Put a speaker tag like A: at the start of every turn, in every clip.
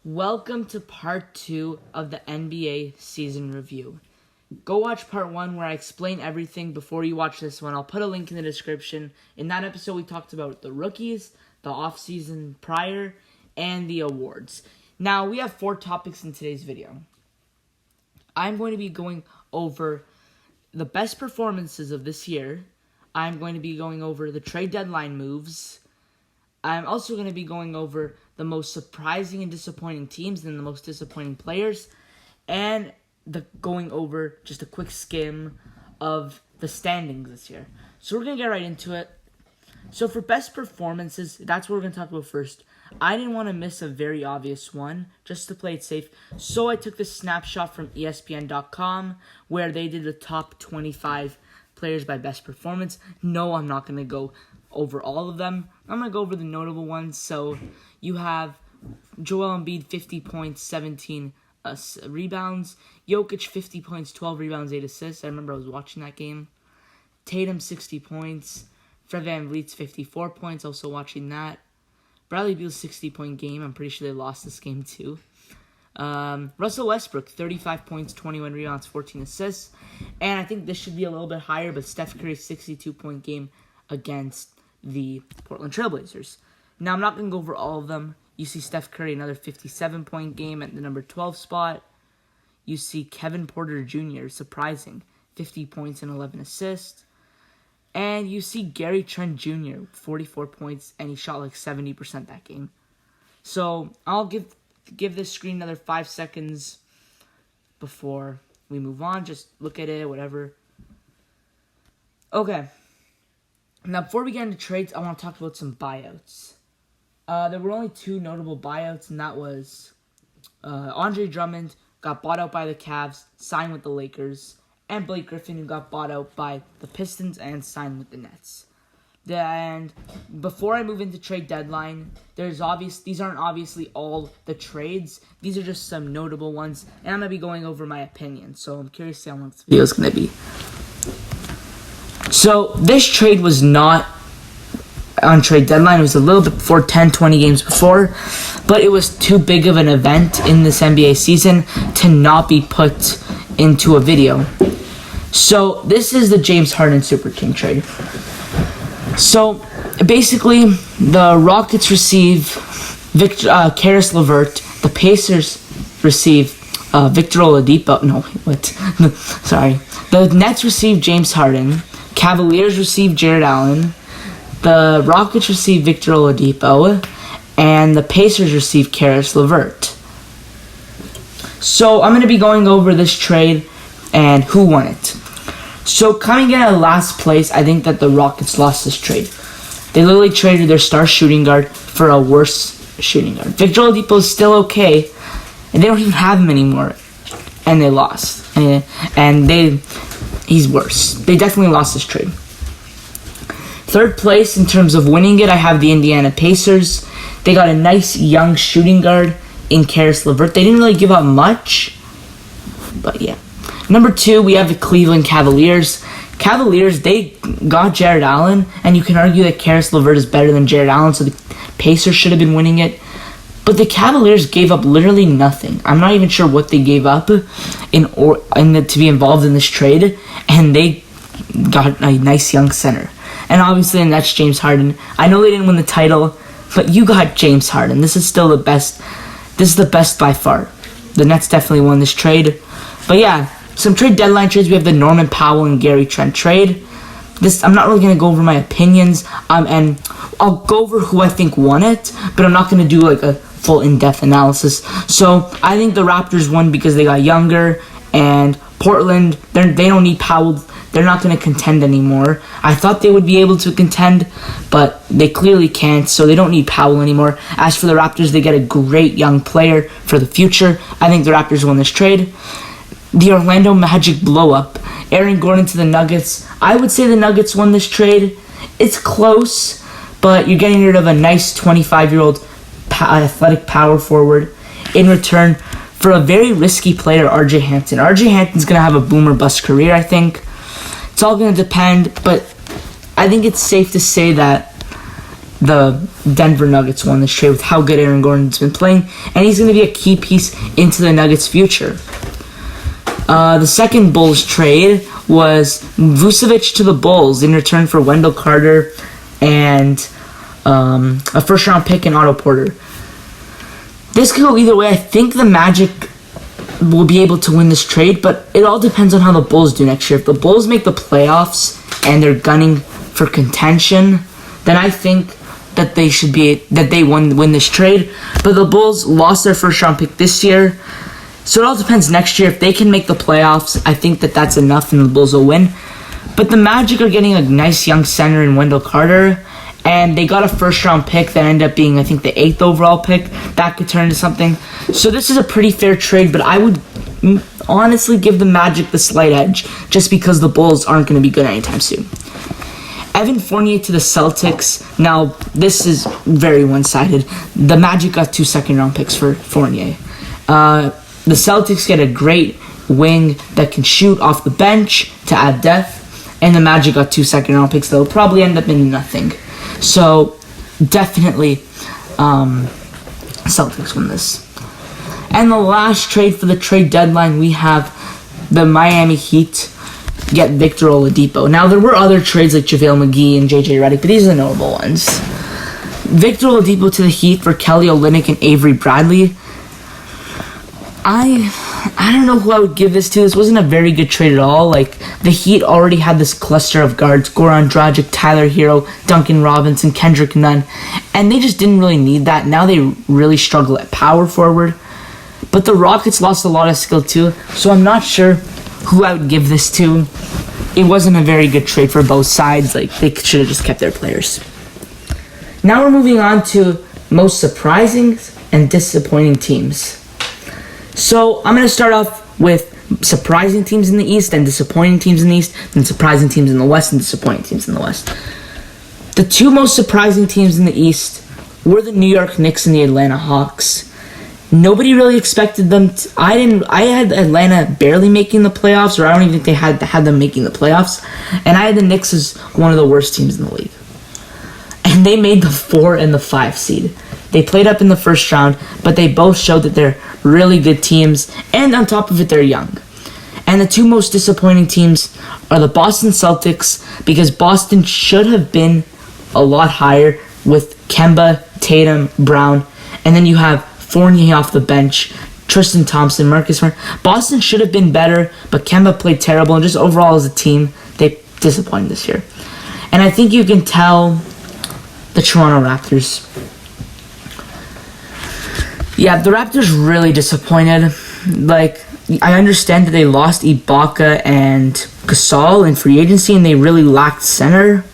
A: Welcome to part 2 of the NBA season review. Go watch part 1 where I explain everything before you watch this one. I'll put a link in the description. In that episode, we talked about the rookies, the offseason prior, and the awards. Now, we have 4 topics in today's video. I'm going to be going over the best performances of this year. I'm going to be going over the trade deadline moves. I'm also going to be going over the most surprising and disappointing teams and the most disappointing players, and going over just a quick skim of the standings this year. So we're going to get right into it. So for best performances, that's what we're going to talk about first. I didn't want to miss a very obvious one, just to play it safe. So I took this snapshot from ESPN.com, where they did the top 25 players by best performance. No, I'm not going to go over all of them. I'm going to go over the notable ones. So you have Joel Embiid, 50 points, 17 rebounds. Jokic, 50 points, 12 rebounds, 8 assists. I remember I was watching that game. Tatum, 60 points. Fred VanVleet's 54 points, also watching that. Bradley Beal's 60-point game. I'm pretty sure they lost this game too. Russell Westbrook, 35 points, 21 rebounds, 14 assists. And I think this should be a little bit higher, but Steph Curry's 62-point game against the Portland Trailblazers. Now, I'm not going to go over all of them. You see Steph Curry, another 57-point game at the number 12 spot. You see Kevin Porter Jr., surprising, 50 points and 11 assists. And you see Gary Trent Jr., 44 points, and he shot like 70% that game. So I'll give this screen another 5 seconds before we move on. Just look at it, whatever. Okay. Now, before we get into trades, I want to talk about some buyouts. There were only 2 notable buyouts, and that was Andre Drummond got bought out by the Cavs, signed with the Lakers, and Blake Griffin, who got bought out by the Pistons and signed with the Nets. And before I move into trade deadline, these aren't obviously all the trades. These are just some notable ones, and I'm going to be going over my opinion. So I'm curious to see how long this video is going to be. So this trade was not on trade deadline. It was a little bit before, 10-20 games before, but it was too big of an event in this NBA season to not be put into a video. So this is the James Harden Super Team trade. So basically, the Rockets receive Caris LeVert. The Pacers receive Victor Oladipo. No, what? Sorry. The Nets receive James Harden. Cavaliers receive Jared Allen. The Rockets receive Victor Oladipo. And the Pacers receive Caris LeVert. So I'm going to be going over this trade and who won it. So coming in at last place, I think that the Rockets lost this trade. They literally traded their star shooting guard for a worse shooting guard. Victor Oladipo is still okay, and they don't even have him anymore. And they lost. He's worse. They definitely lost this trade. Third place in terms of winning it, I have the Indiana Pacers. They got a nice young shooting guard in Caris LeVert. They didn't really give up much, but yeah. Number 2, we have the Cleveland Cavaliers. Cavaliers, they got Jared Allen, and you can argue that Caris LeVert is better than Jared Allen, so the Pacers should have been winning it. But the Cavaliers gave up literally nothing. I'm not even sure what they gave up to be involved in this trade, and they got a nice young center. And obviously, and that's James Harden. I know they didn't win the title, but you got James Harden. This is still the best. This is the best by far. The Nets definitely won this trade. But yeah, some trade deadline trades. We have the Norman Powell and Gary Trent trade. I'm not really going to go over my opinions. And I'll go over who I think won it, but I'm not going to do like a full in-depth analysis. So I think the Raptors won because they got younger, and Portland, they don't need Powell. They're not going to contend anymore. I thought they would be able to contend, but they clearly can't, so they don't need Powell anymore. As for the Raptors, they get a great young player for the future. I think the Raptors won this trade. The Orlando Magic blow-up. Aaron Gordon to the Nuggets. I would say the Nuggets won this trade. It's close, but you're getting rid of a nice 25-year-old athletic power forward in return for a very risky player, RJ Hampton. RJ Hampton's going to have a boom or bust career, I think. It's all going to depend, but I think it's safe to say that the Denver Nuggets won this trade with how good Aaron Gordon's been playing, and he's going to be a key piece into the Nuggets' future. The second Bulls trade was Vucevic to the Bulls in return for Wendell Carter and a first-round pick and Otto Porter. This could go either way. I think the Magic will be able to win this trade, but it all depends on how the Bulls do next year. If the Bulls make the playoffs and they're gunning for contention, then I think that they win this trade. But the Bulls lost their first-round pick this year, so it all depends next year. If they can make the playoffs, I think that that's enough and the Bulls will win. But the Magic are getting a nice young center in Wendell Carter, and they got a first-round pick that ended up being, I think, the 8th overall pick. That could turn into something. So this is a pretty fair trade, but I would honestly give the Magic the slight edge just because the Bulls aren't going to be good anytime soon. Evan Fournier to the Celtics. Now, this is very one-sided. The Magic got 2 second-round picks for Fournier. The Celtics get a great wing that can shoot off the bench to add depth, and the Magic got 2 second-round picks that will probably end up in nothing. So, definitely, Celtics win this. And the last trade for the trade deadline, we have the Miami Heat get Victor Oladipo. Now, there were other trades like JaVale McGee and JJ Redick, but these are the notable ones. Victor Oladipo to the Heat for Kelly Olynyk and Avery Bradley. I don't know who I would give this to. This wasn't a very good trade at all. Like, the Heat already had this cluster of guards: Goran Dragic, Tyler Hero, Duncan Robinson, Kendrick Nunn, and they just didn't really need that. Now they really struggle at power forward. But the Rockets lost a lot of skill too, so I'm not sure who I would give this to. It wasn't a very good trade for both sides. Like, they should have just kept their players. Now we're moving on to most surprising and disappointing teams. So I'm going to start off with surprising teams in the East and disappointing teams in the East, and surprising teams in the West and disappointing teams in the West. The two most surprising teams in the East were the New York Knicks and the Atlanta Hawks. Nobody really expected them to, I had Atlanta barely making the playoffs, or I don't even think they had them making the playoffs, and I had the Knicks as one of the worst teams in the league. And they made the 4 and the 5 seed. They played up in the first round, but they both showed that they're really good teams, and on top of it, they're young. And the two most disappointing teams are the Boston Celtics, because Boston should have been a lot higher with Kemba, Tatum, Brown, and then you have Fournier off the bench, Tristan Thompson, Marcus Smart. Boston should have been better, but Kemba played terrible, and just overall as a team, they disappointed this year. And I think you can tell the Toronto Raptors. Yeah, the Raptors really disappointed. Like, I understand that they lost Ibaka and Gasol in free agency, and they really lacked center.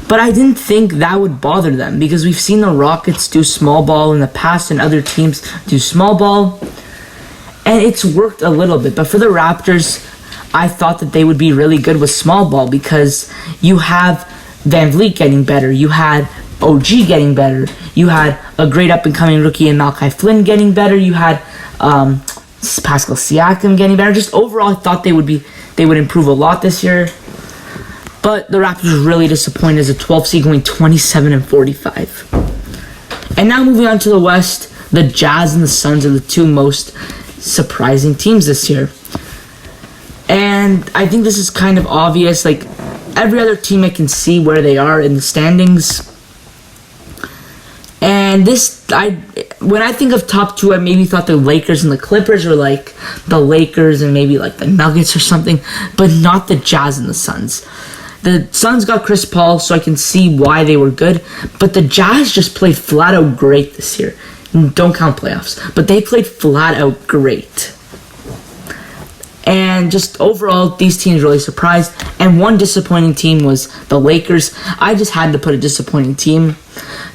A: But I didn't think that would bother them, because we've seen the Rockets do small ball in the past and other teams do small ball, and it's worked a little bit. But for the Raptors, I thought that they would be really good with small ball, because you have Van Vliet getting better, you had OG getting better, you had a great up-and-coming rookie in Malachi Flynn getting better, you had Pascal Siakam getting better. Just overall, I thought they would improve a lot this year. But the Raptors really disappointed as a 12 seed, going 27-45. And now moving on to the West, the Jazz and the Suns are the two most surprising teams this year. And I think this is kind of obvious. Like, every other team, I can see where they are in the standings. And when I think of top two, I maybe thought the Lakers and the Clippers were like the Lakers and maybe like the Nuggets or something, but not the Jazz and the Suns. The Suns got Chris Paul, so I can see why they were good, but the Jazz just played flat out great this year. Don't count playoffs, but they played flat out great. And just overall, these teams really surprised. And one disappointing team was the Lakers. I just had to put a disappointing team,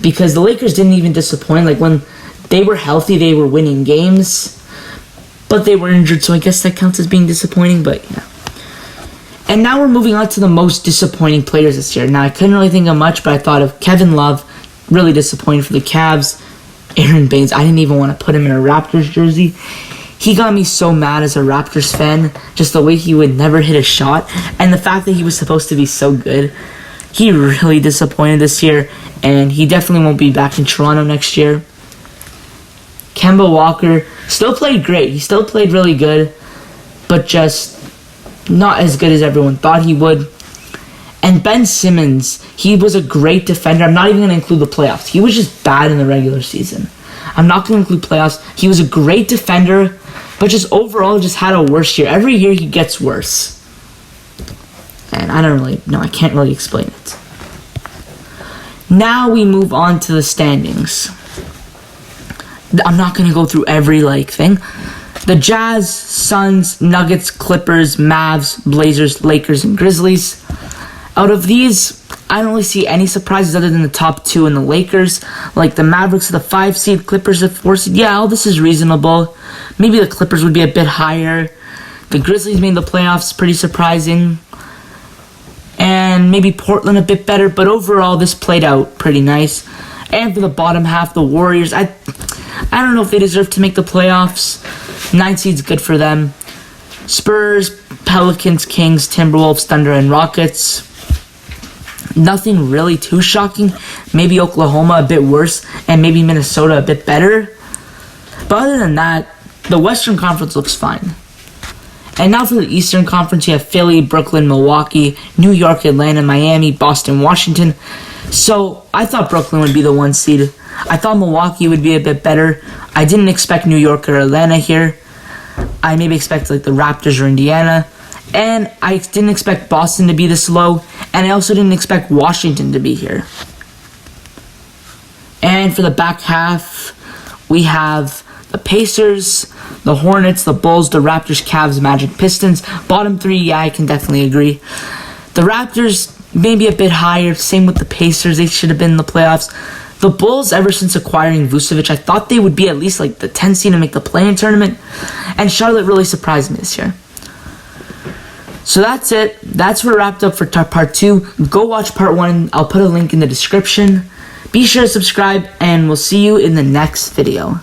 A: because the Lakers didn't even disappoint. Like, when they were healthy, they were winning games, but they were injured, so I guess that counts as being disappointing. But yeah. And now we're moving on to the most disappointing players this year. Now, I couldn't really think of much, but I thought of Kevin Love, really disappointed for the Cavs. Aaron Baines, I didn't even want to put him in a Raptors jersey. He got me so mad as a Raptors fan, just the way he would never hit a shot, and the fact that he was supposed to be so good. He really disappointed this year. and he definitely won't be back in Toronto next year. Kemba Walker still played great. He still played really good, but just not as good as everyone thought he would. And Ben Simmons, he was a great defender. I'm not even going to include the playoffs. He was just bad in the regular season. I'm not going to include playoffs. He was a great defender, but just overall just had a worse year. Every year he gets worse. And I can't really explain it. Now we move on to the standings. I'm not going to go through every thing. The Jazz, Suns, Nuggets, Clippers, Mavs, Blazers, Lakers, and Grizzlies. Out of these, I don't really see any surprises other than the top two and the Lakers. Like the Mavericks are the 5 seed, Clippers are the 4 seed. Yeah, all this is reasonable. Maybe the Clippers would be a bit higher. The Grizzlies made the playoffs, pretty surprising. And maybe Portland a bit better, but overall this played out pretty nice. And for the bottom half, the Warriors, I don't know if they deserve to make the playoffs. 9 seed's good for them. Spurs, Pelicans, Kings, Timberwolves, Thunder, and Rockets. Nothing really too shocking. Maybe Oklahoma a bit worse, and maybe Minnesota a bit better. But other than that, the Western Conference looks fine. And now for the Eastern Conference, you have Philly, Brooklyn, Milwaukee, New York, Atlanta, Miami, Boston, Washington. So I thought Brooklyn would be the 1 seed. I thought Milwaukee would be a bit better. I didn't expect New York or Atlanta here. I maybe expected the Raptors or Indiana. And I didn't expect Boston to be this low. And I also didn't expect Washington to be here. And for the back half, we have the Pacers, the Hornets, the Bulls, the Raptors, Cavs, Magic, Pistons. Bottom 3, yeah, I can definitely agree. The Raptors, maybe a bit higher. Same with the Pacers. They should have been in the playoffs. The Bulls, ever since acquiring Vucevic, I thought they would be at least the 10 seed and make the play-in tournament. And Charlotte really surprised me this year. So that's it. That's what wrapped up for part 2. Go watch part 1. I'll put a link in the description. Be sure to subscribe, and we'll see you in the next video.